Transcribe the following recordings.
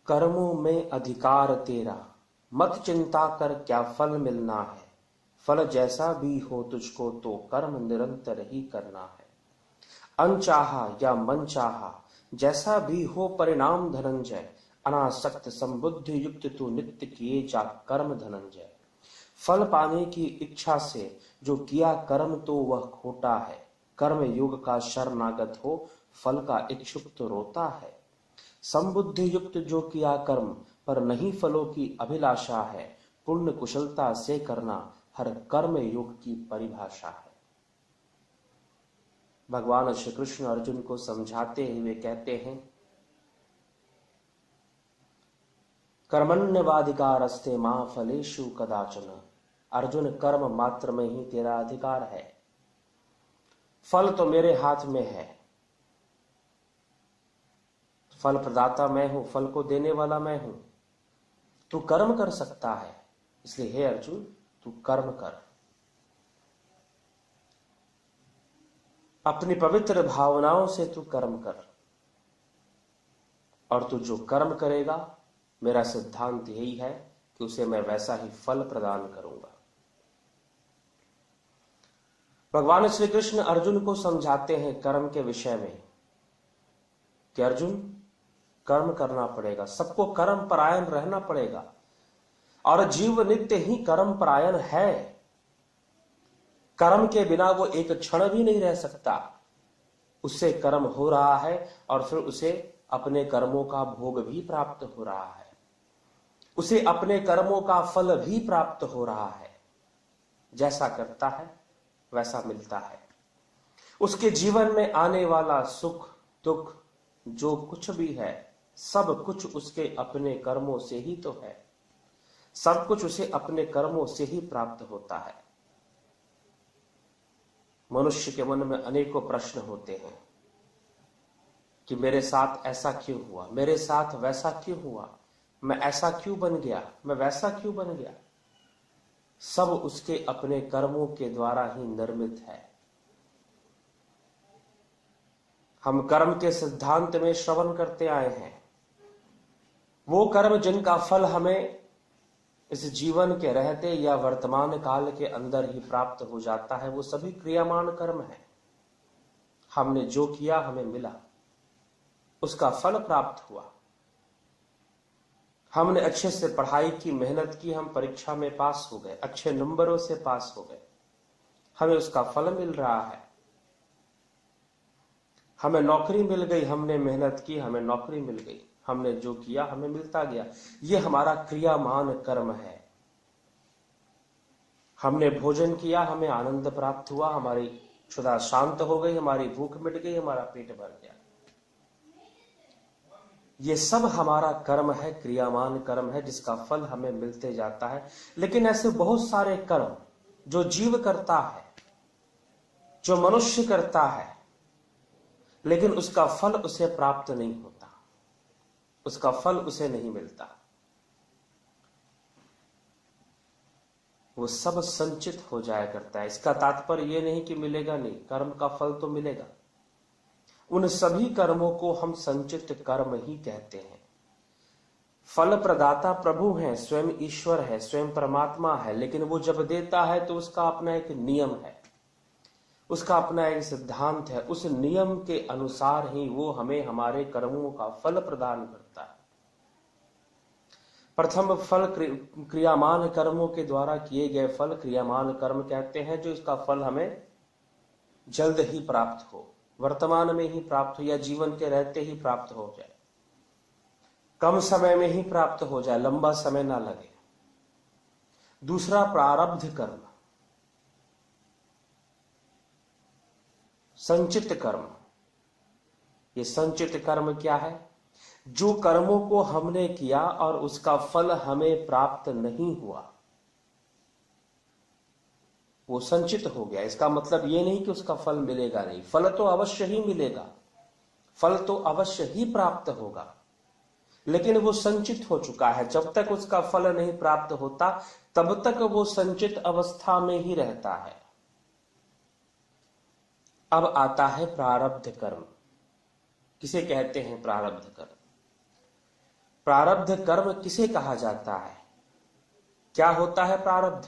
कर्मों में अधिकार तेरा, मत चिंता कर क्या फल मिलना है। फल जैसा भी हो तुझको तो कर्म निरंतर ही करना है। अनचाहा या मन चाहा जैसा भी हो परिणाम धनंजय, अनासक्त संबुद्धि युक्त तू नित्य किए जा कर्म धनंजय। फल पाने की इच्छा से जो किया कर्म तो वह खोटा है। कर्म योग का शरणागत हो फल का इच्छुक तो रोता है। संबुद्धि युक्त जो किया कर्म पर नहीं फलों की अभिलाषा है। पुण्य कुशलता से करना हर कर्म योग की परिभाषा है। भगवान श्री कृष्ण अर्जुन को समझाते हुए कहते हैं, कर्मण्यवाधिकारस्ते मां फलेषु कदाचन। अर्जुन, कर्म मात्र में ही तेरा अधिकार है, फल तो मेरे हाथ में है। फल प्रदाता मैं हूं, फल को देने वाला मैं हूं। तू कर्म कर सकता है, इसलिए हे अर्जुन तू कर्म कर। अपनी पवित्र भावनाओं से तू कर्म कर, और तू जो कर्म करेगा मेरा सिद्धांत यही है कि उसे मैं वैसा ही फल प्रदान करूंगा। भगवान श्री कृष्ण अर्जुन को समझाते हैं कर्म के विषय में कि अर्जुन, कर्म करना पड़ेगा, सबको कर्म परायण रहना पड़ेगा, और जीव नित्य ही कर्म परायण है। कर्म के बिना वो एक क्षण भी नहीं रह सकता। उससे कर्म हो रहा है और फिर उसे अपने कर्मों का भोग भी प्राप्त हो रहा है, उसे अपने कर्मों का फल भी प्राप्त हो रहा है। जैसा करता है वैसा मिलता है। उसके जीवन में आने वाला सुख दुख जो कुछ भी है, सब कुछ उसके अपने कर्मों से ही तो है। सब कुछ उसे अपने कर्मों से ही प्राप्त होता है। मनुष्य के मन में अनेकों प्रश्न होते हैं कि मेरे साथ ऐसा क्यों हुआ, मेरे साथ वैसा क्यों हुआ, मैं ऐसा क्यों बन गया, मैं वैसा क्यों बन गया। सब उसके अपने कर्मों के द्वारा ही निर्मित है। हम कर्म के सिद्धांत में श्रवण करते आए हैं। वो कर्म जिनका फल हमें इस जीवन के रहते या वर्तमान काल के अंदर ही प्राप्त हो जाता है, वो सभी क्रियामान कर्म है। हमने जो किया हमें मिला, उसका फल प्राप्त हुआ। हमने अच्छे से पढ़ाई की, मेहनत की, हम परीक्षा में पास हो गए, अच्छे नंबरों से पास हो गए, हमें उसका फल मिल रहा है। हमें नौकरी मिल गई, हमने मेहनत की, हमें नौकरी मिल गई, हमने जो किया हमें मिलता गया। ये हमारा क्रियामान कर्म है। हमने भोजन किया, हमें आनंद प्राप्त हुआ, हमारी क्षुधा शांत हो गई, हमारी भूख मिट गई, हमारा पेट भर गया। ये सब हमारा कर्म है, क्रियामान कर्म है, जिसका फल हमें मिलते जाता है। लेकिन ऐसे बहुत सारे कर्म जो जीव करता है, जो मनुष्य करता है, लेकिन उसका फल उसे प्राप्त नहीं होता, उसका फल उसे नहीं मिलता। वो सब संचित हो जाया करता है। इसका तात्पर्य यह नहीं कि मिलेगा नहीं, कर्म का फल तो मिलेगा। उन सभी कर्मों को हम संचित कर्म ही कहते हैं। फल प्रदाता प्रभु है, स्वयं ईश्वर है, स्वयं परमात्मा है, लेकिन वो जब देता है तो उसका अपना एक नियम है, उसका अपना एक सिद्धांत है। उस नियम के अनुसार ही वो हमें हमारे कर्मों का फल प्रदान करता है। प्रथम फल क्रियामान कर्मों के द्वारा किए गए फल क्रियामान कर्म कहते हैं, जो इसका फल हमें जल्द ही प्राप्त हो, वर्तमान में ही प्राप्त हो, या जीवन के रहते ही प्राप्त हो जाए, कम समय में ही प्राप्त हो जाए, लंबा समय ना लगे। दूसरा प्रारब्ध कर्म, संचित कर्म। ये संचित कर्म क्या है? जो कर्मों को हमने किया और उसका फल हमें प्राप्त नहीं हुआ, वो संचित हो गया। इसका मतलब ये नहीं कि उसका फल मिलेगा नहीं, फल तो अवश्य ही मिलेगा, फल तो अवश्य ही प्राप्त होगा, लेकिन वो संचित हो चुका है। जब तक उसका फल नहीं प्राप्त होता तब तक वो संचित अवस्था में ही रहता है। अब आता है प्रारब्ध कर्म। किसे कहते हैं प्रारब्ध कर्म? प्रारब्ध कर्म किसे कहा जाता है? क्या होता है प्रारब्ध?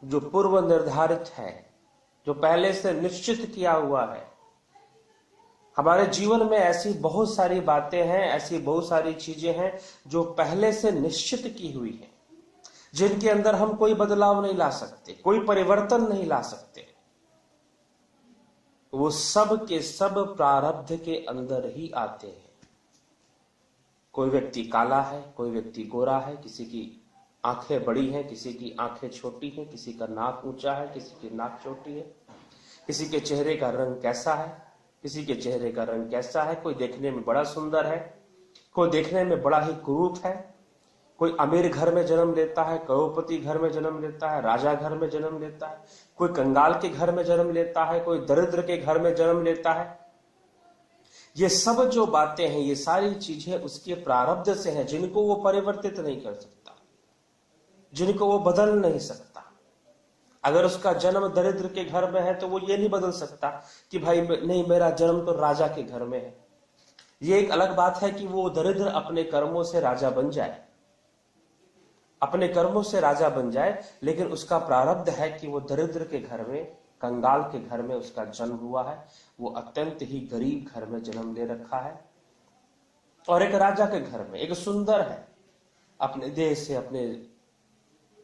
जो पूर्व निर्धारित है, जो पहले से निश्चित किया हुआ है। हमारे जीवन में ऐसी बहुत सारी बातें हैं, ऐसी बहुत सारी चीजें हैं जो पहले से निश्चित की हुई है, जिनके अंदर हम कोई बदलाव नहीं ला सकते, कोई परिवर्तन नहीं ला सकते। वो सब के सब प्रारब्ध के अंदर ही आते हैं। कोई व्यक्ति काला है, कोई व्यक्ति गोरा है, किसी की आंखें बड़ी हैं, किसी की आंखें छोटी हैं, किसी का नाक ऊंचा है, किसी की नाक छोटी है, किसी के चेहरे का रंग कैसा है, किसी के चेहरे का रंग कैसा है। कोई देखने में बड़ा सुंदर है, कोई देखने में बड़ा ही कुरूप है। कोई अमीर घर में जन्म लेता है, करोड़पति घर में जन्म लेता है, राजा घर में जन्म लेता है, कोई कंगाल के घर में जन्म लेता है, कोई दरिद्र के घर में जन्म लेता है। ये सब जो बातें हैं, ये सारी चीजें उसके प्रारब्ध से हैं, जिनको वो परिवर्तित नहीं कर सकता, जिनको वो बदल नहीं सकता। अगर उसका जन्म दरिद्र के घर में है तो वो ये नहीं बदल सकता कि भाई नहीं, मेरा जन्म तो राजा के घर में है। ये एक अलग बात है कि वो दरिद्र अपने कर्मों से राजा बन जाए, अपने कर्मों से राजा बन जाए, लेकिन उसका प्रारब्ध है कि वो दरिद्र के घर में, कंगाल के घर में उसका जन्म हुआ है। वो अत्यंत ही गरीब घर में जन्म ले रखा है, और एक राजा के घर में, एक सुंदर है अपने देह से, अपने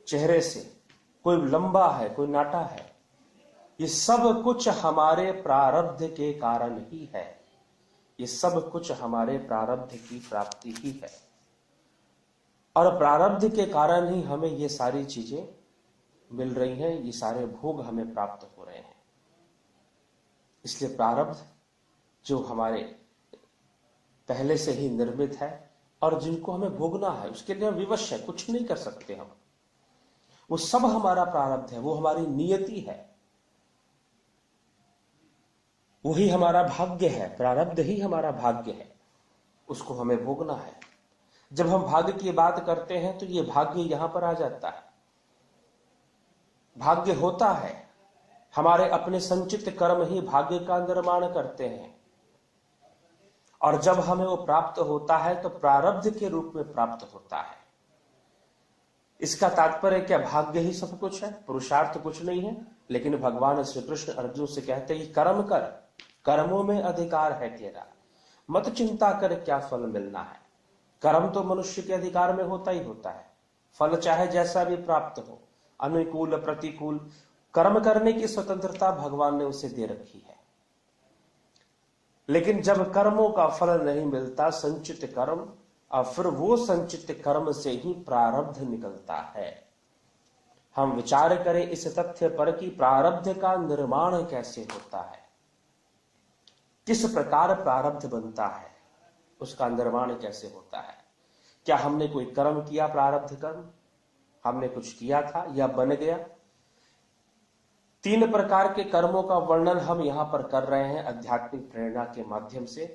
चेहरे से, कोई लंबा है, कोई नाटा है। ये सब कुछ हमारे प्रारब्ध के कारण ही है, ये सब कुछ हमारे प्रारब्ध की प्राप्ति ही है, और प्रारब्ध के कारण ही हमें ये सारी चीजें मिल रही हैं, ये सारे भोग हमें प्राप्त हो रहे हैं। इसलिए प्रारब्ध जो हमारे पहले से ही निर्मित है और जिनको हमें भोगना है, उसके लिए हम विवश है, कुछ नहीं कर सकते हम। वो सब हमारा प्रारब्ध है, वो हमारी नियति है, वही हमारा भाग्य है। प्रारब्ध ही हमारा भाग्य है, उसको हमें भोगना है। जब हम भाग्य की बात करते हैं तो ये भाग्य यहां पर आ जाता है। भाग्य होता है, हमारे अपने संचित कर्म ही भाग्य का निर्माण करते हैं, और जब हमें वो प्राप्त होता है तो प्रारब्ध के रूप में प्राप्त होता है। इसका तात्पर्य क्या भाग्य ही सब कुछ है, पुरुषार्थ कुछ नहीं है? लेकिन भगवान श्री कृष्ण अर्जुन से कहते हैं कर्म कर, कर्मों में अधिकार है तेरा, मत चिंता कर क्या फल मिलना है। कर्म तो मनुष्य के अधिकार में होता ही होता है, फल चाहे जैसा भी प्राप्त हो, अनुकूल प्रतिकूल, कर्म करने की स्वतंत्रता भगवान ने उसे दे रखी है। लेकिन जब कर्मों का फल नहीं मिलता, संचित कर्म, और फिर वो संचित कर्म से ही प्रारब्ध निकलता है। हम विचार करें इस तथ्य पर कि प्रारब्ध का निर्माण कैसे होता है, किस प्रकार प्रारब्ध बनता है, उसका निर्माण कैसे होता है। क्या हमने कोई कर्म किया, प्रारब्ध कर्म हमने कुछ किया था या बन गया? 3 प्रकार के कर्मों का वर्णन हम यहां पर कर रहे हैं आध्यात्मिक प्रेरणा के माध्यम से।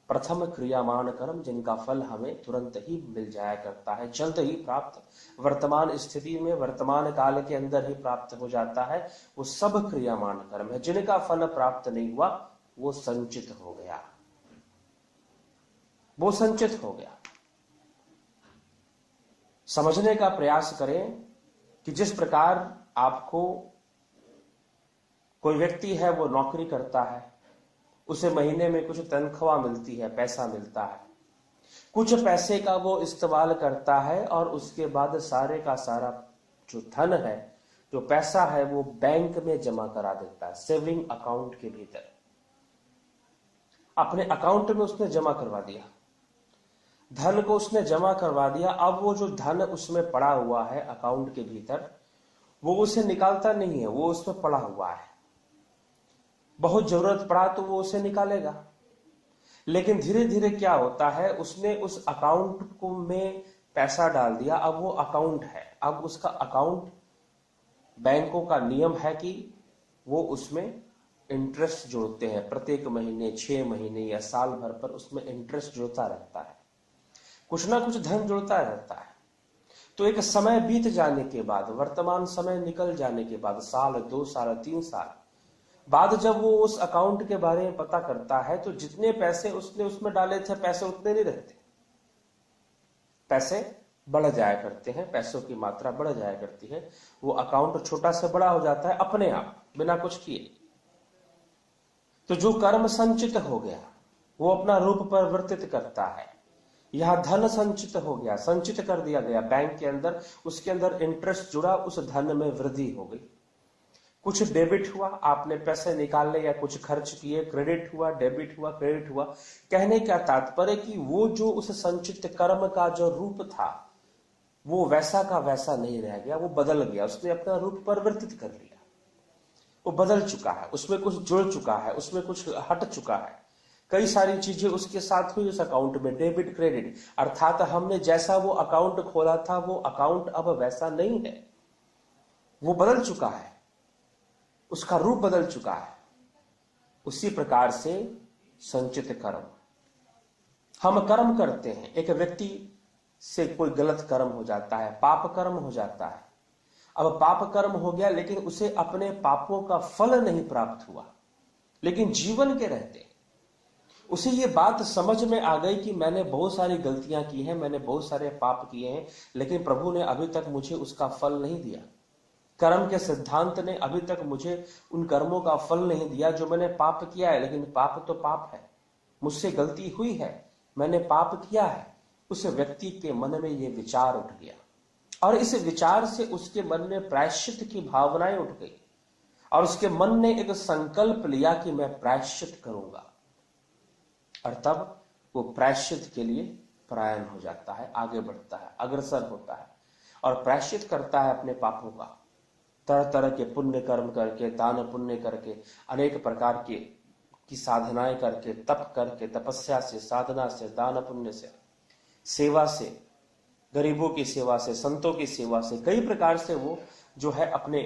प्रथम क्रियामान कर्म, जिनका फल हमें तुरंत ही मिल जाया करता है, जल्द ही प्राप्त, वर्तमान स्थिति में, वर्तमान काल के अंदर ही प्राप्त हो जाता है, वो सब क्रियामान कर्म है। जिनका फल प्राप्त नहीं हुआ वो संचित हो गया, वो संचित हो गया। समझने का प्रयास करें कि जिस प्रकार आपको कोई व्यक्ति है, वो नौकरी करता है, उसे महीने में कुछ तनख्वाह मिलती है, पैसा मिलता है, कुछ पैसे का वो इस्तेमाल करता है, और उसके बाद सारे का सारा जो धन है, जो पैसा है, वो बैंक में जमा करा देता है, सेविंग अकाउंट के भीतर अपने अकाउंट में उसने जमा करवा दिया, धन को उसने जमा करवा दिया। अब वो जो धन उसमें पड़ा हुआ है अकाउंट के भीतर, वो उसे निकालता नहीं है, वो उसमें पड़ा हुआ है। बहुत जरूरत पड़ा तो वो उसे निकालेगा, लेकिन धीरे धीरे क्या होता है, उसने उस अकाउंट को में पैसा डाल दिया, अब वो अकाउंट है, अब उसका अकाउंट, बैंकों का नियम है कि वो उसमें इंटरेस्ट जोड़ते हैं, प्रत्येक महीने, 6 महीने या साल भर पर उसमें इंटरेस्ट जुड़ता रहता है, कुछ ना कुछ धन जुड़ता रहता है। तो एक समय बीत जाने के बाद, वर्तमान समय निकल जाने के बाद, साल, 2 साल, 3 साल, बाद जब वो उस अकाउंट के बारे में पता करता है तो जितने पैसे उसने उसमें डाले थे पैसे उतने नहीं रहते, पैसे बढ़ जाया करते हैं, पैसों की मात्रा बढ़ जाया करती है। वो अकाउंट छोटा से बड़ा हो जाता है अपने आप, बिना कुछ किए। तो जो कर्म संचित हो गया वो अपना रूप परिवर्तित करता है। यहां धन संचित हो गया, संचित कर दिया गया बैंक के अंदर, उसके अंदर इंटरेस्ट जुड़ा, उस धन में वृद्धि हो गई। कुछ डेबिट हुआ, आपने पैसे निकाले या कुछ खर्च किए, क्रेडिट हुआ, डेबिट हुआ, क्रेडिट हुआ। कहने का तात्पर्य कि वो जो उस संचित कर्म का जो रूप था वो वैसा का वैसा नहीं रह गया, वो बदल गया, उसने अपना रूप परिवर्तित कर लिया, वो बदल चुका है, उसमें कुछ जुड़ चुका है, उसमें कुछ हट चुका है। कई सारी चीजें उसके साथ हुई उस अकाउंट में, डेबिट क्रेडिट, अर्थात हमने जैसा वो अकाउंट खोला था वो अकाउंट अब वैसा नहीं है, वो बदल चुका है, उसका रूप बदल चुका है। उसी प्रकार से संचित कर्म, हम कर्म करते हैं, एक व्यक्ति से कोई गलत कर्म हो जाता है, पाप कर्म हो जाता है। अब पाप कर्म हो गया लेकिन उसे अपने पापों का फल नहीं प्राप्त हुआ, लेकिन जीवन के रहते उसे ये बात समझ में आ गई कि मैंने बहुत सारी गलतियां की हैं, मैंने बहुत सारे पाप किए हैं, लेकिन प्रभु ने अभी तक मुझे उसका फल नहीं दिया। कर्म के सिद्धांत ने अभी तक मुझे उन कर्मों का फल नहीं दिया जो मैंने पाप किया है। लेकिन पाप तो पाप है, मुझसे गलती हुई है, मैंने पाप किया है। उस व्यक्ति के मन में यह विचार उठ गया और इस विचार से उसके मन में प्रायश्चित की भावनाएं उठ गई और उसके मन ने एक संकल्प लिया कि मैं प्रायश्चित करूंगा। और तब वो प्रायश्चित के लिए पलायन हो जाता है, आगे बढ़ता है, अग्रसर होता है और प्रायश्चित करता है अपने पापों का। तरह तरह के पुण्य कर्म करके, दान पुण्य करके, अनेक प्रकार की साधनाएं करके, तप करके, तपस्या से, साधना से, दान पुण्य से, सेवा से, गरीबों की सेवा से, संतों की सेवा से, कई प्रकार से वो जो है अपने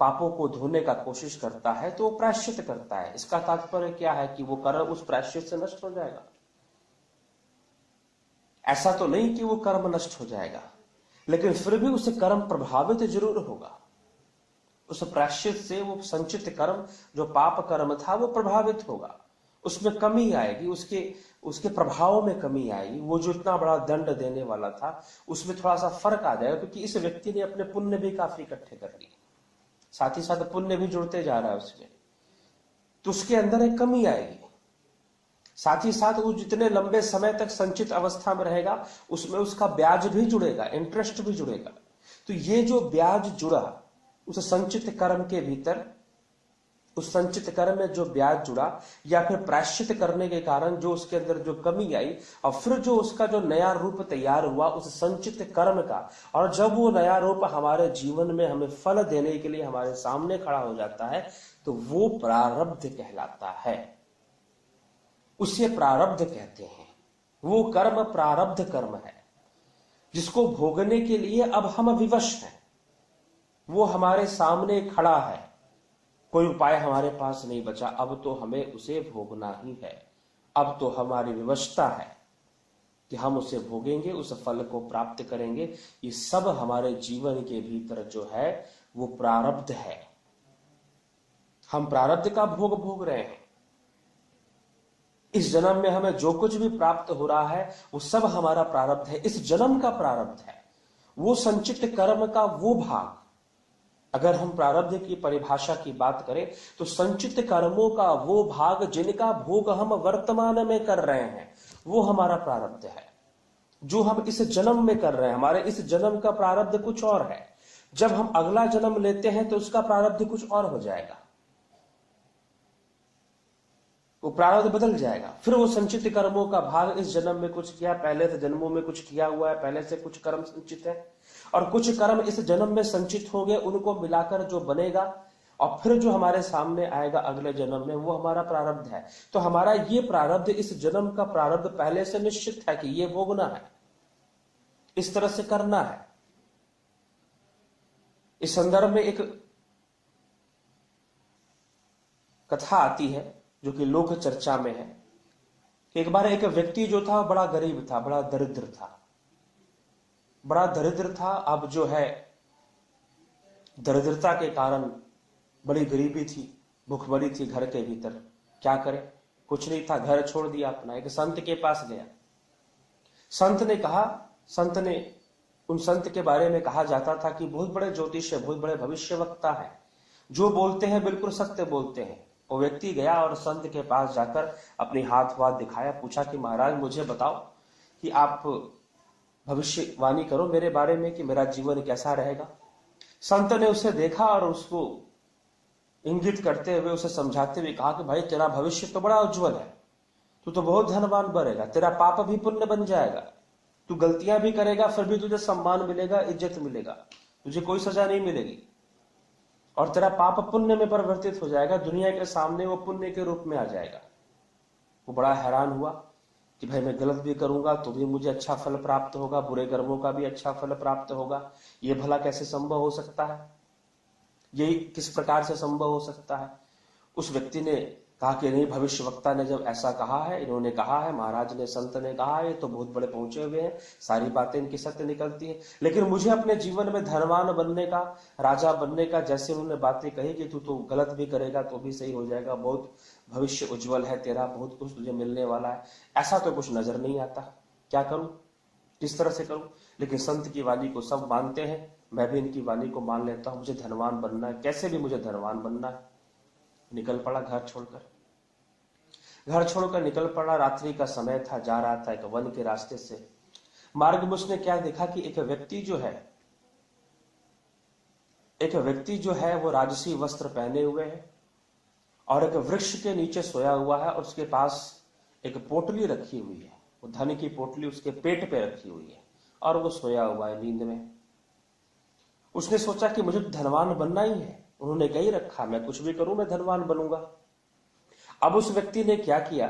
पापों को धोने का कोशिश करता है, तो वो प्रायश्चित करता है। इसका तात्पर्य क्या है कि वो कर्म उस प्रायश्चित से नष्ट हो जाएगा? ऐसा तो नहीं कि वो कर्म नष्ट हो जाएगा, लेकिन फिर भी उसे कर्म प्रभावित जरूर होगा। उस प्रायश्चित से वो संचित कर्म जो पाप कर्म था वो प्रभावित होगा, उसमें कमी आएगी, उसके प्रभाव में कमी आएगी। वो जो इतना बड़ा दंड देने वाला था उसमें थोड़ा सा फर्क आ जाएगा, क्योंकि इस व्यक्ति ने अपने पुण्य भी काफी इकट्ठे कर लिए, साथ ही साथ पुण्य भी जुड़ते जा रहा है उसमें, तो उसके अंदर एक कमी आएगी। साथ ही साथ वो जितने लंबे समय तक संचित अवस्था में रहेगा उसमें उसका ब्याज भी जुड़ेगा, इंटरेस्ट भी जुड़ेगा। तो ये जो ब्याज जुड़ा उस संचित कर्म के भीतर, उस संचित कर्म में जो ब्याज जुड़ा या फिर प्रायश्चित करने के कारण जो उसके अंदर जो कमी आई और फिर जो उसका जो नया रूप तैयार हुआ उस संचित कर्म का, और जब वो नया रूप हमारे जीवन में हमें फल देने के लिए हमारे सामने खड़ा हो जाता है तो वो प्रारब्ध कहलाता है। उसे प्रारब्ध कहते हैं। वो कर्म प्रारब्ध कर्म है जिसको भोगने के लिए अब हम विवश हैं, वो हमारे सामने खड़ा है, कोई उपाय हमारे पास नहीं बचा, अब तो हमें उसे भोगना ही है। अब तो हमारी विवशता है कि हम उसे भोगेंगे, उस फल को प्राप्त करेंगे। ये सब हमारे जीवन के भीतर जो है वो प्रारब्ध है। हम प्रारब्ध का भोग भोग रहे हैं। इस जन्म में हमें जो कुछ भी प्राप्त हो रहा है वो सब हमारा प्रारब्ध है, इस जन्म का प्रारब्ध है। वो संचित कर्म का वो भाग, अगर हम प्रारब्ध की परिभाषा की बात करें तो संचित कर्मों का वो भाग जिनका भोग हम वर्तमान में कर रहे हैं वो हमारा प्रारब्ध है, जो हम इस जन्म में कर रहे हैं। हमारे इस जन्म का प्रारब्ध कुछ और है, जब हम अगला जन्म लेते हैं तो उसका प्रारब्ध कुछ और हो जाएगा, वो प्रारब्ध बदल जाएगा। फिर वो संचित कर्मों का भाग इस जन्म में कुछ किया, पहले से जन्मों में कुछ किया हुआ है, पहले से कुछ कर्म संचित है, और कुछ कर्म इस जन्म में संचित हो गए, उनको मिलाकर जो बनेगा और फिर जो हमारे सामने आएगा अगले जन्म में वो हमारा प्रारब्ध है। तो हमारा ये प्रारब्ध, इस जन्म का प्रारब्ध पहले से निश्चित है कि ये भोगना है, इस तरह से करना है। इस संदर्भ में एक कथा आती है जो कि लोक चर्चा में है। एक बार एक व्यक्ति जो था बड़ा गरीब था, बड़ा दरिद्र था, बड़ा दरिद्र था। अब जो है दरिद्रता के कारण बड़ी गरीबी थी, भूखमरी थी घर के भीतर, क्या करे, कुछ नहीं था, घर छोड़ दिया अपना, एक संत के पास गया। संत ने कहा, उन संत के बारे में कहा जाता था कि बहुत बड़े ज्योतिष है, बहुत बड़े भविष्यवक्ता है, जो बोलते हैं बिल्कुल सत्य बोलते हैं। वो व्यक्ति गया और संत के पास जाकर अपनी हाथ वाथ दिखाया, पूछा कि महाराज मुझे बताओ कि आप भविष्यवाणी करो मेरे बारे में कि मेरा जीवन कैसा रहेगा। संत ने उसे देखा और उसको इंगित करते हुए, उसे समझाते हुए कहा कि भाई तेरा भविष्य तो बड़ा उज्जवल है, तू तो बहुत धनवान बनेगा, तेरा पाप भी पुण्य बन जाएगा, तू गलतियां भी करेगा फिर भी तुझे सम्मान मिलेगा, इज्जत मिलेगा, तुझे कोई सजा नहीं मिलेगी, और तेरा पाप पुण्य में परिवर्तित हो जाएगा, दुनिया के सामने वो पुण्य के रूप में आ जाएगा। वो बड़ा हैरान हुआ कि भाई मैं गलत भी करूंगा तो भी मुझे अच्छा फल प्राप्त होगा, बुरे कर्मों का भी अच्छा फल प्राप्त होगा, ये भला कैसे संभव हो सकता है, ये किस प्रकार से संभव हो सकता है। उस व्यक्ति ने कहा कि नहीं, भविष्यवक्ता ने जब ऐसा कहा है, इन्होंने कहा है, महाराज ने, संत ने कहा है, तो बहुत बड़े पहुंचे हुए हैं, सारी बातें इनकी सत्य निकलती है, लेकिन मुझे अपने जीवन में धनवान बनने का, राजा बनने का, जैसे उन्होंने बातें कही कि तू तो गलत भी करेगा तो भी सही हो जाएगा, बहुत भविष्य उज्जवल है तेरा, बहुत कुछ तुझे मिलने वाला है, ऐसा तो कुछ नजर नहीं आता, क्या करूं, किस तरह से करूं। लेकिन संत की वाणी को सब मानते हैं, मैं भी इनकी वाणी को मान लेता हूं, मुझे धनवान बनना है, कैसे भी मुझे धनवान बनना है। निकल पड़ा घर छोड़कर निकल पड़ा। रात्रि का समय था, जा रहा था एक वन के रास्ते से। मार्ग में उसने क्या देखा कि एक व्यक्ति जो है वो राजसी वस्त्र पहने हुए है और एक वृक्ष के नीचे सोया हुआ है, और उसके पास एक पोटली रखी हुई है, वो धन की पोटली उसके पेट पे रखी हुई है और वो सोया हुआ है नींद में। उसने सोचा कि मुझे धनवान बनना ही है, उन्होंने कही रखा, मैं कुछ भी करूं मैं धनवान बनूंगा। अब उस व्यक्ति ने क्या किया,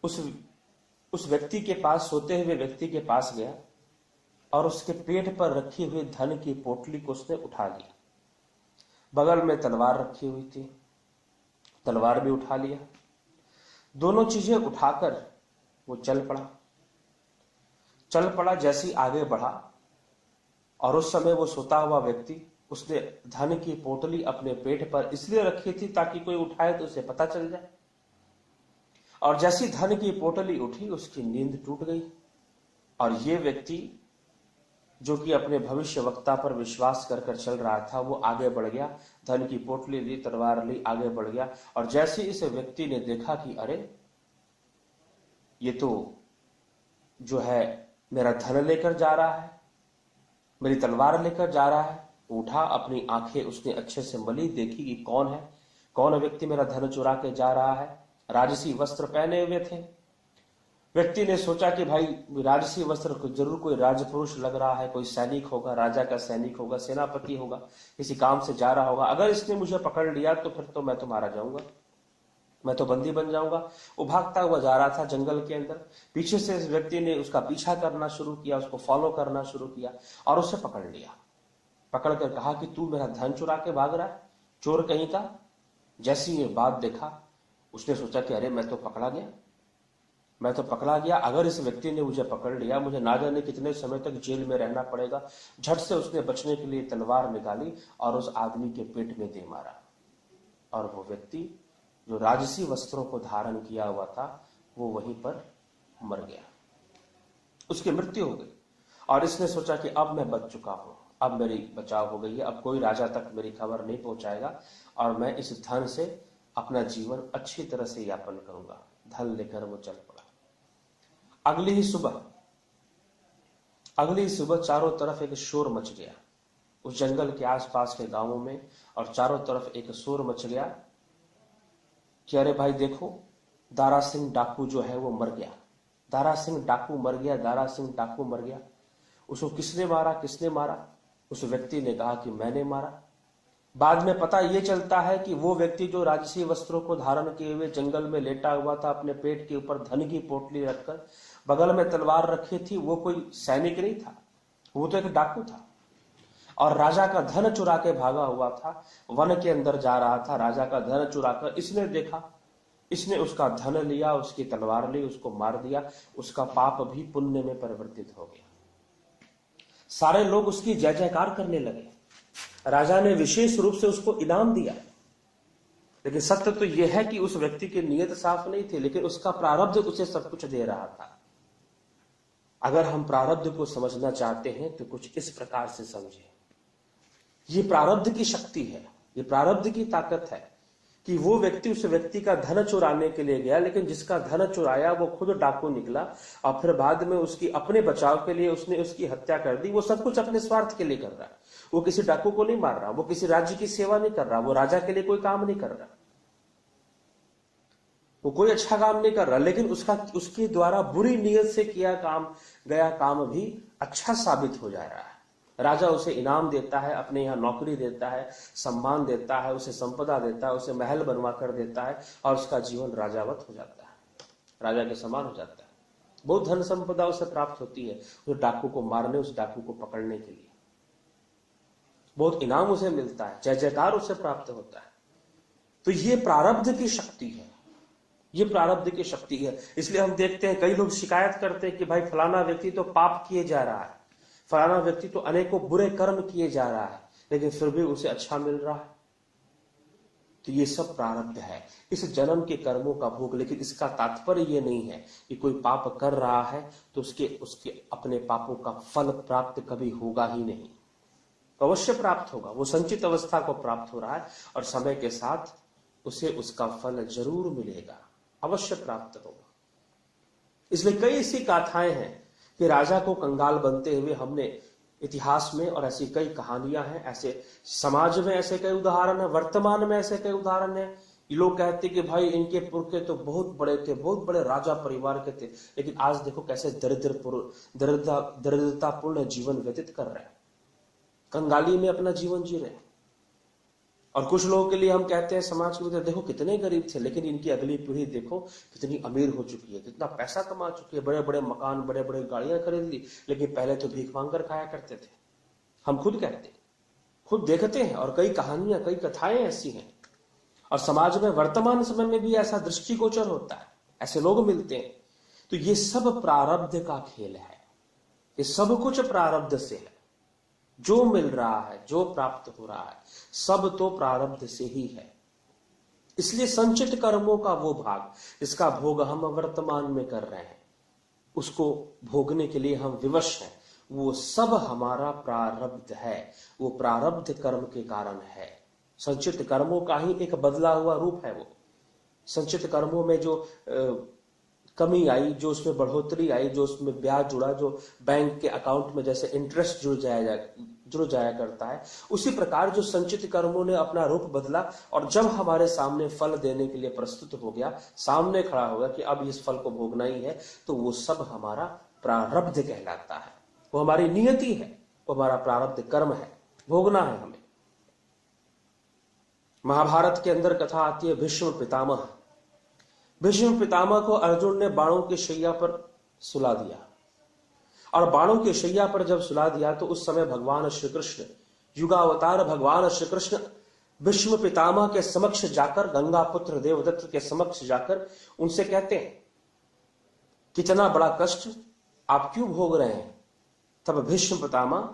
उस व्यक्ति के पास, सोते हुए व्यक्ति के पास गया और उसके पेट पर रखी हुई धन की पोटली को उसने उठा लिया। बगल में तलवार रखी हुई थी, तलवार भी उठा लिया। दोनों चीजें उठाकर वो चल पड़ा। जैसी आगे बढ़ा और उस समय वो सोता हुआ व्यक्ति, उसने धन की पोटली अपने पेट पर इसलिए रखी थी ताकि कोई उठाए तो उसे पता चल जाए, और जैसी धन की पोटली उठी उसकी नींद टूट गई। और ये व्यक्ति जो कि अपने भविष्य वक्ता पर विश्वास कर चल रहा था, वो आगे बढ़ गया, धन की पोटली ली, तलवार ली, आगे बढ़ गया। और जैसे इस व्यक्ति ने देखा कि अरे ये तो जो है मेरा धन लेकर जा रहा है, मेरी तलवार लेकर जा रहा है, उठा, अपनी आंखें उसने अच्छे से मली, देखी कि कौन व्यक्ति मेरा धन चुरा के जा रहा है। राजसी वस्त्र पहने हुए थे। व्यक्ति ने सोचा कि भाई राजसी वस्त्र को जरूर कोई राजपुरुष लग रहा है, कोई सैनिक होगा, राजा का सैनिक होगा, सेनापति होगा, किसी काम से जा रहा होगा, अगर इसने मुझे पकड़ लिया तो फिर तो मैं तो मारा जाऊंगा, मैं तो बंदी बन जाऊंगा। वो भागता हुआ जा रहा था जंगल के अंदर, पीछे से इस व्यक्ति ने उसका पीछा करना शुरू किया, उसको फॉलो करना शुरू किया और उसे पकड़ लिया। पकड़कर कहा कि तू मेरा धन चुरा के भाग रहा है, चोर कहीं का। जैसी ये बात देखा, उसने सोचा कि अरे मैं तो पकड़ा गया, अगर इस व्यक्ति ने मुझे पकड़ लिया, मुझे ना जाने कितने समय तक जेल में रहना पड़ेगा। झट से उसने बचने के लिए तलवार निकाली और उस आदमी के पेट में दे मारा, और वो व्यक्ति जो राजसी वस्त्रों को धारण किया हुआ था वो वहीं पर मर गया, उसकी मृत्यु हो गई। और इसने सोचा कि अब मैं बच चुका हूं, अब मेरी बचाव हो गई है, अब कोई राजा तक मेरी खबर नहीं पहुंचाएगा और मैं इस धन से अपना जीवन अच्छी तरह से यापन करूंगा। धन लेकर वो चल पड़ा। अगली ही सुबह चारों तरफ एक शोर मच गया, उस जंगल के आसपास के गांवों में, और चारों तरफ एक शोर मच गया कि अरे भाई देखो, दारा सिंह डाकू जो है वो मर गया, दारा सिंह डाकू मर गया। उसको किसने मारा? उस व्यक्ति ने कहा कि मैंने मारा। बाद में पता ये चलता है कि वो व्यक्ति जो राजसी वस्त्रों को धारण किए हुए जंगल में लेटा हुआ था, अपने पेट के ऊपर धन की पोटली रखकर, बगल में तलवार रखी थी, वो कोई सैनिक नहीं था, वो तो एक डाकू था और राजा का धन चुरा के भागा हुआ था, वन के अंदर जा रहा था, राजा का धन चुरा कर इसने देखा, इसने उसका धन लिया, उसकी तलवार ली, उसको मार दिया, उसका पाप भी पुण्य में परिवर्तित हो गया। सारे लोग उसकी जय जयकार करने लगे। राजा ने विशेष रूप से उसको इनाम दिया। लेकिन सत्य तो यह है कि उस व्यक्ति की नीयत साफ नहीं थी, लेकिन उसका प्रारब्ध उसे सब कुछ दे रहा था। अगर हम प्रारब्ध को समझना चाहते हैं तो कुछ इस प्रकार से समझें। ये प्रारब्ध की शक्ति है, ये प्रारब्ध की ताकत है कि वो व्यक्ति उस व्यक्ति का धन चुराने के लिए गया, लेकिन जिसका धन चुराया वो खुद डाकू निकला और फिर बाद में उसकी अपने बचाव के लिए उसने उसकी हत्या कर दी। वो सब कुछ अपने स्वार्थ के लिए कर रहा है। वो किसी डाकू को नहीं मार रहा, वो किसी राज्य की सेवा नहीं कर रहा, वो राजा के लिए कोई काम नहीं कर रहा, वो कोई अच्छा काम नहीं कर रहा, लेकिन उसके द्वारा बुरी नीयत से किया गया काम भी अच्छा साबित हो जा रहा है। राजा उसे इनाम देता है, अपने यहाँ नौकरी देता है, सम्मान देता है, उसे संपदा देता है, उसे महल बनवा कर देता है और उसका जीवन राजावत हो जाता है, राजा के समान हो जाता है। बहुत धन संपदा उसे प्राप्त होती है उस डाकू को मारने, उस डाकू को पकड़ने के लिए बहुत इनाम उसे मिलता है, जय जयकार उसे प्राप्त होता है। तो ये प्रारब्ध की शक्ति है, ये प्रारब्ध की शक्ति है। इसलिए हम देखते हैं कई लोग शिकायत करते हैं कि भाई फलाना व्यक्ति तो पाप किए जा रहा है, फलाना व्यक्ति तो अनेकों बुरे कर्म किए जा रहा है, लेकिन फिर भी उसे अच्छा मिल रहा है। तो ये सब प्रारब्ध है, इस जन्म के कर्मों का भोग। लेकिन इसका तात्पर्य ये नहीं है कि कोई पाप कर रहा है तो उसके अपने पापों का फल प्राप्त कभी होगा ही नहीं। अवश्य प्राप्त होगा, वो संचित अवस्था को प्राप्त हो रहा है और समय के साथ उसे उसका फल जरूर मिलेगा, अवश्य प्राप्त होगा। इसलिए कई ऐसी गाथाएं हैं कि राजा को कंगाल बनते हुए हमने इतिहास में, और ऐसी कई कहानियां हैं, ऐसे समाज में ऐसे कई उदाहरण है, वर्तमान में ऐसे कई उदाहरण है। ये लोग कहते कि भाई इनके पुरखे तो बहुत बड़े थे, बहुत बड़े राजा परिवार के थे, लेकिन आज देखो कैसे दरिद्रतापूर्ण जीवन व्यतीत कर रहे हैं, कंगाली में अपना जीवन जी रहे हैं। और कुछ लोगों के लिए हम कहते हैं समाज के देखो कितने गरीब थे, लेकिन इनकी अगली पीढ़ी देखो कितनी अमीर हो चुकी है, कितना पैसा कमा चुकी है, बड़े बड़े मकान, बड़े बड़े गाड़ियां खरीद ली, लेकिन पहले तो भीख मांग कर खाया करते थे। हम खुद कहते हैं, खुद देखते हैं, और कई कहानियां, कई कथाएं ऐसी हैं। और समाज में वर्तमान समय में भी ऐसा दृष्टिगोचर होता है, ऐसे लोग मिलते हैं। तो ये सब प्रारब्ध का खेल है, ये सब कुछ प्रारब्ध से है। जो मिल रहा है, जो प्राप्त हो रहा है, सब तो प्रारब्ध से ही है। इसलिए संचित कर्मों का वो भाग जिसका भोग हम वर्तमान में कर रहे हैं, उसको भोगने के लिए हम विवश हैं, वो सब हमारा प्रारब्ध है, वो प्रारब्ध कर्म के कारण है। संचित कर्मों का ही एक बदला हुआ रूप है वो। संचित कर्मों में जो कमी आई, जो उसमें बढ़ोतरी आई, जो उसमें ब्याज जुड़ा, जो बैंक के अकाउंट में जैसे इंटरेस्ट जुड़ जाया करता है, उसी प्रकार जो संचित कर्मों ने अपना रूप बदला और जब हमारे सामने फल देने के लिए प्रस्तुत हो गया, सामने खड़ा होगा कि अब इस फल को भोगना ही है, तो वो सब हमारा प्रारब्ध कहलाता है, वो हमारी नियति है, वो हमारा प्रारब्ध कर्म है, भोगना है हमें। महाभारत के अंदर कथा आती है भीष्म पितामह। भीष्म पितामह को अर्जुन ने बाणों की शैया पर सुला दिया, और बाणों की शैया पर जब सुला दिया तो उस समय भगवान श्री कृष्ण, युगावतार भगवान श्री कृष्ण भीष्म पितामह के समक्ष जाकर, गंगा पुत्र देवदत्त के समक्ष जाकर उनसे कहते हैं कितना बड़ा कष्ट आप क्यों भोग रहे हैं। तब भीष्म पितामह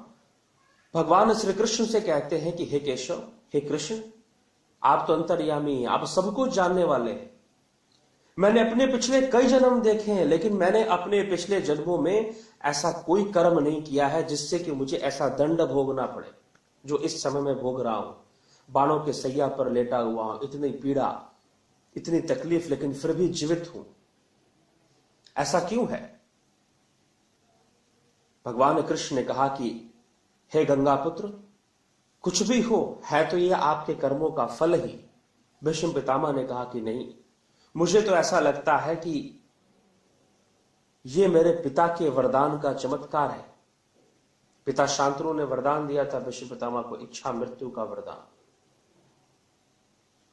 भगवान श्री कृष्ण से कहते हैं कि हे केशव, हे कृष्ण, आप तो अंतर्यामी हैं, आप सब कुछ जानने वाले हैं। मैंने अपने पिछले कई जन्म देखे हैं, लेकिन मैंने अपने पिछले जन्मों में ऐसा कोई कर्म नहीं किया है जिससे कि मुझे ऐसा दंड भोगना पड़े जो इस समय में भोग रहा हूं। बाणों के सैया पर लेटा हुआ हूं, इतनी पीड़ा, इतनी तकलीफ, लेकिन फिर भी जीवित हूं। ऐसा क्यों है? भगवान कृष्ण ने कहा कि हे गंगा पुत्र, कुछ भी हो, है तो यह आपके कर्मों का फल ही। भीष्म पितामह ने कहा कि नहीं, मुझे तो ऐसा लगता है कि ये मेरे पिता के वरदान का चमत्कार है। पिता शांतनु ने वरदान दिया था भीष्म पितामह को, इच्छा मृत्यु का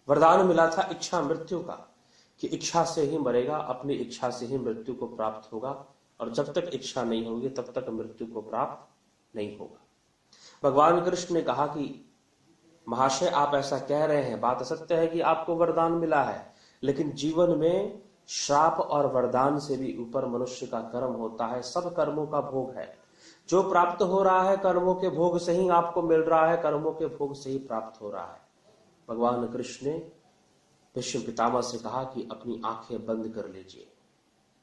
वरदान मिला था, इच्छा मृत्यु का, कि इच्छा से ही मरेगा, अपनी इच्छा से ही मृत्यु को प्राप्त होगा, और जब तक इच्छा नहीं होगी तब तक मृत्यु को प्राप्त नहीं होगा। भगवान कृष्ण ने कहा कि महाशय, आप ऐसा कह रहे हैं, बात सत्य है कि आपको वरदान मिला है, लेकिन जीवन में श्राप और वरदान से भी ऊपर मनुष्य का कर्म होता है। सब कर्मों का भोग है, जो प्राप्त हो रहा है कर्मों के भोग से ही आपको मिल रहा है, कर्मों के भोग से ही प्राप्त हो रहा है। भगवान कृष्ण ने भीष्म पितामह से कहा कि अपनी आंखें बंद कर लीजिए।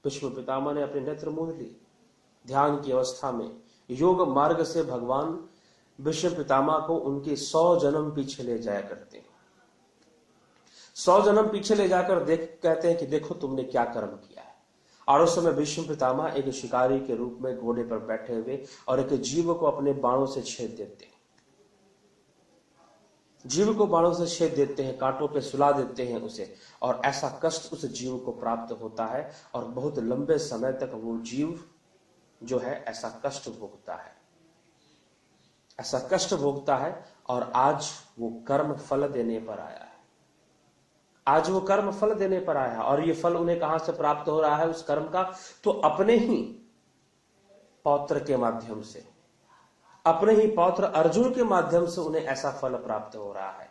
भीष्म पितामह ने अपने नेत्र मूंद लिए। ध्यान की अवस्था में योग मार्ग से भगवान भीष्म पितामह को उनके 100 जन्म पीछे ले जाया करते हैं। 100 जन्म पीछे ले जाकर कहते हैं कि देखो तुमने क्या कर्म किया है। और उस समय भीष्म पितामह एक शिकारी के रूप में घोड़े पर बैठे हुए और एक जीव को अपने बाणों से छेद देते हैं। जीव को बाणों से छेद देते हैं, कांटों पे सुला देते हैं उसे, और ऐसा कष्ट उस जीव को प्राप्त होता है और बहुत लंबे समय तक वो जीव जो है ऐसा कष्ट भोगता है, ऐसा कष्ट भोगता है। और आज वो कर्म फल देने पर आया है। आज वो कर्म फल देने पर आया है। और ये फल उन्हें कहां से प्राप्त हो रहा है उस कर्म का? तो अपने ही पौत्र के माध्यम से, अपने ही पौत्र अर्जुन के माध्यम से उन्हें ऐसा फल प्राप्त हो रहा है।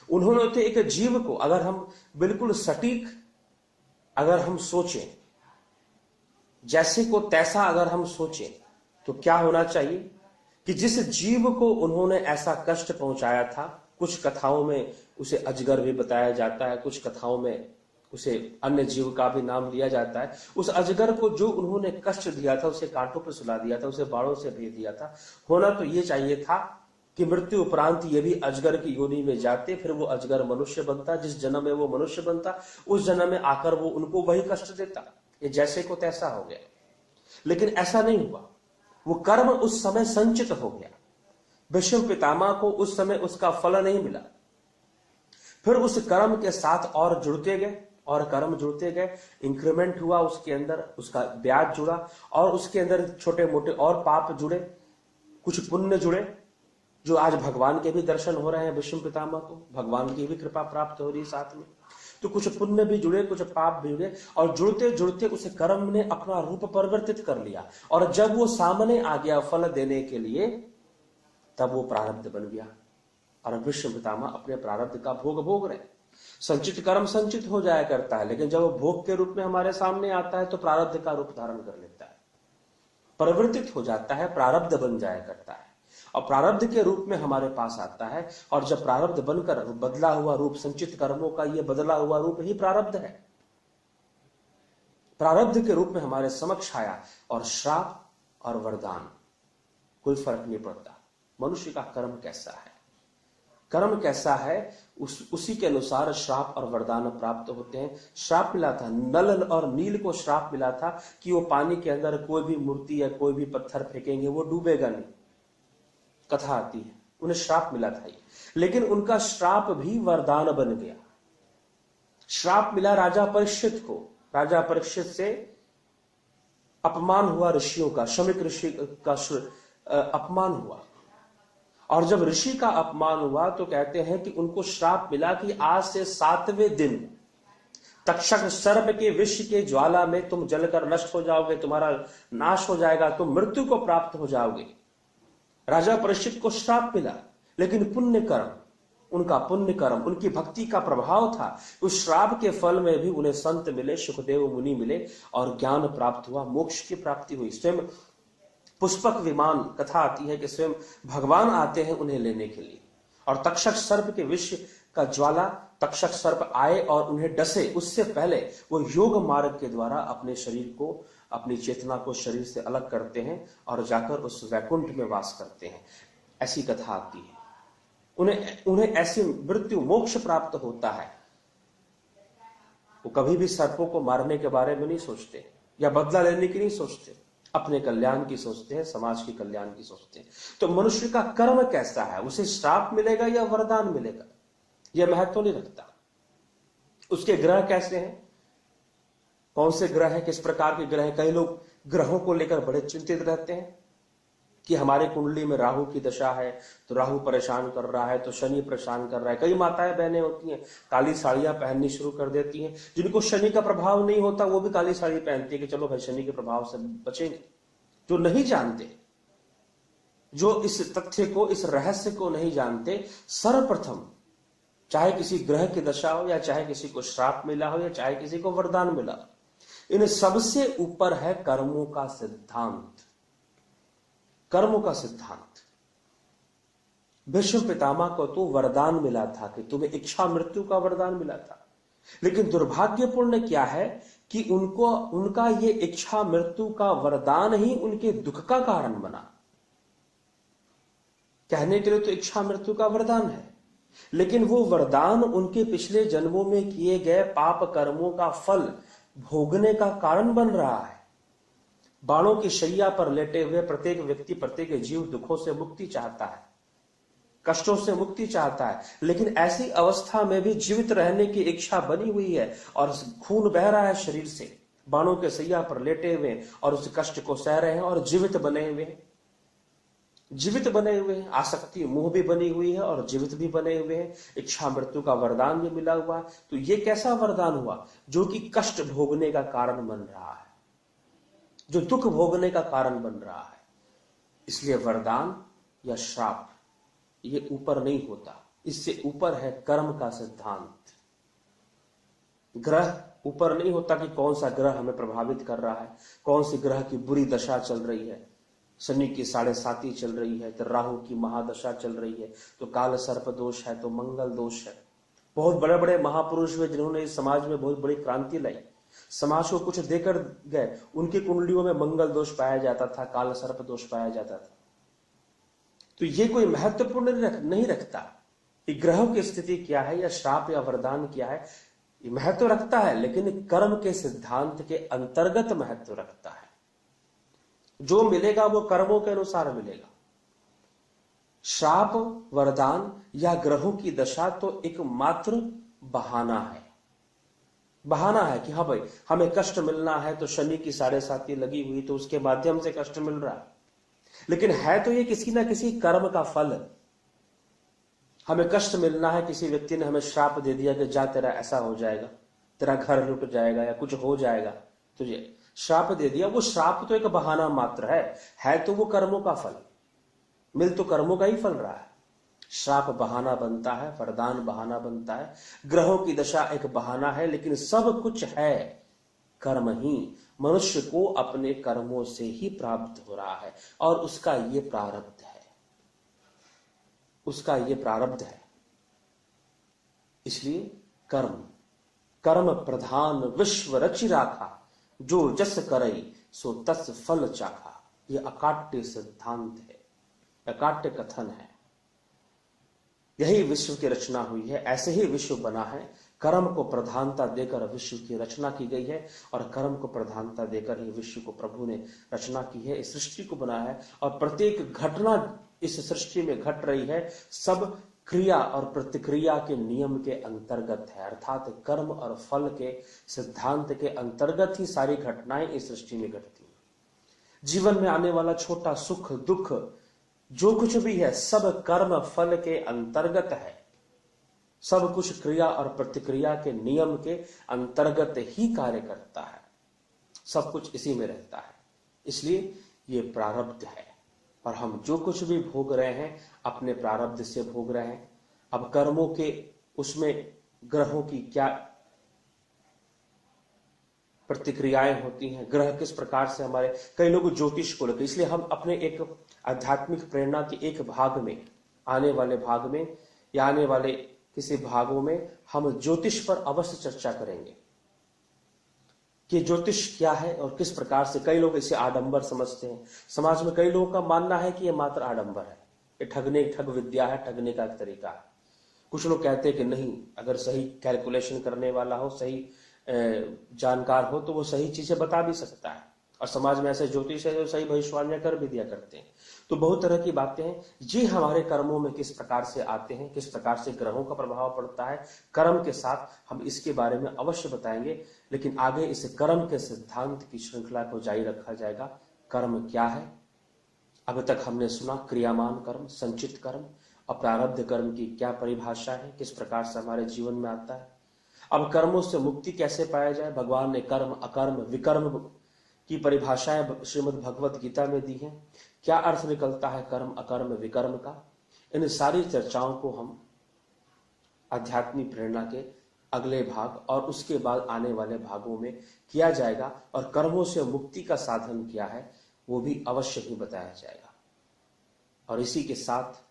उन्होंने तो एक जीव को, अगर हम बिल्कुल सटीक अगर हम सोचें, जैसे को तैसा अगर हम सोचें, तो क्या होना चाहिए कि जिस जीव को उन्होंने ऐसा कष्ट पहुंचाया था, कुछ कथाओं में उसे अजगर भी बताया जाता है, कुछ कथाओं में उसे अन्य जीव का भी नाम लिया जाता है। उस अजगर को जो उन्होंने कष्ट दिया था, उसे कांटों पर सुला दिया था, उसे बाणों से भेज दिया था, होना तो ये चाहिए था कि मृत्यु उपरांत ये भी अजगर की योनि में जाते, फिर वो अजगर मनुष्य बनता, जिस जन्म में वो मनुष्य बनता उस जन्म में आकर वो उनको वही कष्ट देता। ये जैसे को तैसा हो गया। लेकिन ऐसा नहीं हुआ। वो कर्म उस समय संचित हो गया। भीष्म पितामह को उस समय उसका फल नहीं मिला। फिर उस कर्म के साथ और जुड़ते गए और कर्म जुड़ते गए, इंक्रीमेंट हुआ उसके अंदर, उसका ब्याज जुड़ा और उसके अंदर छोटे मोटे और पाप जुड़े, कुछ पुण्य जुड़े, जो आज भगवान के भी दर्शन हो रहे हैं। भीष्म पितामह को भगवान की भी कृपा प्राप्त हो रही है साथ में। तो कुछ पुण्य भी जुड़े, कुछ पाप भी जुड़े, और जुड़ते जुड़ते उस कर्म ने अपना रूप परिवर्तित कर लिया। और जब वो सामने आ गया फल देने के लिए, तब वो प्रारब्ध बन गया। और भीष्म पितामह अपने प्रारब्ध का भोग भोग रहे। संचित कर्म संचित हो जाया करता है, लेकिन जब वो भोग के रूप में हमारे सामने आता है तो प्रारब्ध का रूप धारण कर लेता है, परिवर्तित हो जाता है, प्रारब्ध बन जाया करता है और प्रारब्ध के रूप में हमारे पास आता है। और जब प्रारब्ध बनकर बदला हुआ रूप, संचित कर्मों का ये बदला हुआ रूप ही प्रारब्ध है। प्रारब्ध के रूप में हमारे समक्ष आया और श्राप और वरदान, कोई फर्क नहीं पड़ता मनुष्य का कर्म कैसा है। कर्म कैसा है उसी के अनुसार श्राप और वरदान प्राप्त होते हैं। श्राप मिला था, नल और नील को श्राप मिला था कि वो पानी के अंदर कोई भी मूर्ति या कोई भी पत्थर फेंकेंगे वो डूबेगा नहीं, कथा आती है। उन्हें श्राप मिला था ये, लेकिन उनका श्राप भी वरदान बन गया। श्राप मिला राजा परीक्षित को। राजा परीक्षित से अपमान हुआ ऋषियों का, शमिक ऋषि का अपमान हुआ। और जब ऋषि का अपमान हुआ तो कहते हैं कि उनको श्राप मिला कि आज से 7वें दिन तक्षक सर्प के विष के ज्वाला में तुम जलकर नष्ट हो जाओगे, तुम्हारा नाश हो जाएगा, तुम मृत्यु को प्राप्त हो जाओगे। राजा परीक्षित को श्राप मिला, लेकिन पुण्य कर्म, उनका पुण्य कर्म, उनकी भक्ति का प्रभाव था। उस श्राप के फल में भी उन्हें संत मिले, सुखदेव मुनि मिले और ज्ञान प्राप्त हुआ, मोक्ष की प्राप्ति हुई। स्वयं पुष्पक विमान, कथा आती है कि स्वयं भगवान आते हैं उन्हें लेने के लिए। और तक्षक सर्प के विष का ज्वाला, तक्षक सर्प आए और उन्हें डसे, उससे पहले वो योग मार्ग के द्वारा अपने शरीर को, अपनी चेतना को शरीर से अलग करते हैं और जाकर उस वैकुंठ में वास करते हैं। ऐसी कथा आती है। उन्हें ऐसी मृत्यु, मोक्ष प्राप्त होता है। वो कभी भी सर्पों को मारने के बारे में नहीं सोचते या बदला लेने की नहीं सोचते, अपने कल्याण की सोचते हैं, समाज के कल्याण की सोचते हैं। तो मनुष्य का कर्म कैसा है, उसे श्राप मिलेगा या वरदान मिलेगा, यह महत्व नहीं रखता। उसके ग्रह कैसे हैं, कौन से ग्रह हैं, किस प्रकार के ग्रह हैं। कई लोग ग्रहों को लेकर बड़े चिंतित रहते हैं कि हमारे कुंडली में राहु की दशा है तो राहु परेशान कर रहा है, तो शनि परेशान कर रहा है। कई माताएं बहनें होती हैं काली साड़ियां पहननी शुरू कर देती हैं। जिनको शनि का प्रभाव नहीं होता वो भी काली साड़ी पहनती है कि चलो भाई शनि के प्रभाव से बचेंगे। जो नहीं जानते, जो इस तथ्य को, इस रहस्य को नहीं जानते, सर्वप्रथम चाहे किसी ग्रह की दशा हो या चाहे किसी को श्राप मिला हो या चाहे किसी को वरदान मिला हो, इन सबसे ऊपर है कर्मों का सिद्धांत। कर्मों का सिद्धांत। भीष्म पितामह को तो वरदान मिला था कि तुम्हें इच्छा मृत्यु का वरदान मिला था। लेकिन दुर्भाग्यपूर्ण क्या है कि उनका ये इच्छा मृत्यु का वरदान ही उनके दुख का कारण बना। कहने के लिए तो इच्छा मृत्यु का वरदान है, लेकिन वो वरदान उनके पिछले जन्मों में किए गए पाप कर्मों का फल भोगने का कारण बन रहा है। बाणों की शैया पर लेटे हुए प्रत्येक व्यक्ति, प्रत्येक जीव दुखों से मुक्ति चाहता है, कष्टों से मुक्ति चाहता है, लेकिन ऐसी अवस्था में भी जीवित रहने की इच्छा बनी हुई है और खून बह रहा है शरीर से, बाणों के शैया पर लेटे हुए और उस कष्ट को सह रहे हैं और जीवित बने हुए हैं। जीवित बने हुए हैं, आसक्ति मुंह भी बनी हुई है और जीवित भी बने हुए हैं, इच्छा मृत्यु का वरदान भी मिला हुआ है। तो ये कैसा वरदान हुआ जो कि कष्ट भोगने का कारण बन रहा है, जो दुख भोगने का कारण बन रहा है। इसलिए वरदान या श्राप ये ऊपर नहीं होता, इससे ऊपर है कर्म का सिद्धांत। ग्रह ऊपर नहीं होता कि कौन सा ग्रह हमें प्रभावित कर रहा है, कौन सी ग्रह की बुरी दशा चल रही है। शनि की 7.5 चल रही है, तो राहु की महादशा चल रही है, तो काल सर्प दोष है, तो मंगल दोष है। बहुत बड़े बड़े महापुरुष हुए जिन्होंने इस समाज में बहुत बड़ी क्रांति लाई, समाज को कुछ देकर गए, उनकी कुंडलियों में मंगल दोष पाया जाता था, काल सर्प दोष पाया जाता था। तो ये कोई महत्वपूर्ण नहीं रखता कि ग्रहों की स्थिति क्या है या श्राप या वरदान क्या है, ये महत्व रखता है, लेकिन कर्म के सिद्धांत के अंतर्गत महत्व रखता है। जो मिलेगा वो कर्मों के अनुसार मिलेगा। श्राप, वरदान या ग्रहों की दशा तो एक मात्र बहाना है। बहाना है कि हाँ भाई हमें कष्ट मिलना है, तो शनि की 7.5 लगी हुई तो उसके माध्यम से कष्ट मिल रहा है, लेकिन है तो ये किसी ना किसी कर्म का फल। हमें कष्ट मिलना है, किसी व्यक्ति ने हमें श्राप दे दिया कि जा तेरा ऐसा हो जाएगा, तेरा घर लुट जाएगा या कुछ हो जाएगा, तुझे श्राप दे दिया। वो श्राप तो एक बहाना मात्र है तो वो कर्मों का फल, मिल तो कर्मों का ही फल रहा है। श्राप बहाना बनता है, वरदान बहाना बनता है, ग्रहों की दशा एक बहाना है, लेकिन सब कुछ है कर्म ही। मनुष्य को अपने कर्मों से ही प्राप्त हो रहा है और उसका ये प्रारब्ध है, उसका ये प्रारब्ध है। इसलिए कर्म प्रधान विश्व रचि राखा, जो जस करई सो तस फल चाखा। ये अकाट्य सिद्धांत है, अकाट्य कथन है। यही विश्व की रचना हुई है, ऐसे ही विश्व बना है। कर्म को प्रधानता देकर विश्व की रचना की गई है और कर्म को प्रधानता देकर ही विश्व को प्रभु ने रचना की है, इस सृष्टि को बनाया है। और प्रत्येक घटना इस सृष्टि में घट रही है सब क्रिया और प्रतिक्रिया के नियम के अंतर्गत है, अर्थात कर्म और फल के सिद्धांत के अंतर्गत ही सारी घटनाएं इस सृष्टि में घटती हैं। जीवन में आने वाला छोटा सुख दुख जो कुछ भी है सब कर्म फल के अंतर्गत है, सब कुछ क्रिया और प्रतिक्रिया के नियम के अंतर्गत ही कार्य करता है, सब कुछ इसी में रहता है। इसलिए ये प्रारब्ध है और हम जो कुछ भी भोग रहे हैं अपने प्रारब्ध से भोग रहे हैं। अब कर्मों के उसमें ग्रहों की क्या प्रतिक्रियाएं होती हैं, ग्रह किस प्रकार से हमारे, कई लोग ज्योतिष को लेकर, इसलिए हम अपने एक आध्यात्मिक प्रेरणा के एक भाग में, आने वाले भाग में या आने वाले किसी भागों में हम ज्योतिष पर अवश्य चर्चा करेंगे कि ज्योतिष क्या है और किस प्रकार से। कई लोग इसे आडंबर समझते हैं, समाज में कई लोगों का मानना है कि यह मात्र आडंबर है, ये ठग विद्या है, ठगने का एक तरीका है। कुछ लोग कहते हैं कि नहीं, अगर सही कैलकुलेशन करने वाला हो, सही जानकार हो तो वो सही चीजें बता भी सकता है। और समाज में ऐसे ज्योतिष है जो सही भविष्यवाणियां कर भी दिया करते हैं। तो बहुत तरह की बातें हैं, ये हमारे कर्मों में किस प्रकार से आते हैं, किस प्रकार से ग्रहों का प्रभाव पड़ता है कर्म के साथ, हम इसके बारे में अवश्य बताएंगे। लेकिन आगे इस कर्म के सिद्धांत की श्रृंखला को जारी रखा जाएगा। कर्म क्या है, अभी तक हमने सुना क्रियामान कर्म, संचित कर्म और प्रारब्ध कर्म की क्या परिभाषा है, किस प्रकार से हमारे जीवन में आता है। अब कर्मों से मुक्ति कैसे पाया जाए, भगवान ने कर्म अकर्म विकर्म की परिभाषाएं श्रीमद् भगवत गीता में दी हैं। क्या अर्थ निकलता है कर्म अकर्म विकर्म का, इन सारी चर्चाओं को हम आध्यात्मिक प्रेरणा के अगले भाग और उसके बाद आने वाले भागों में किया जाएगा। और कर्मों से मुक्ति का साधन क्या है वो भी अवश्य ही बताया जाएगा। और इसी के साथ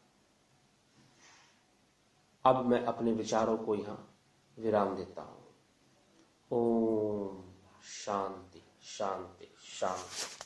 अब मैं अपने विचारों को यहां विराम देता हूं। शांति शांति शांति।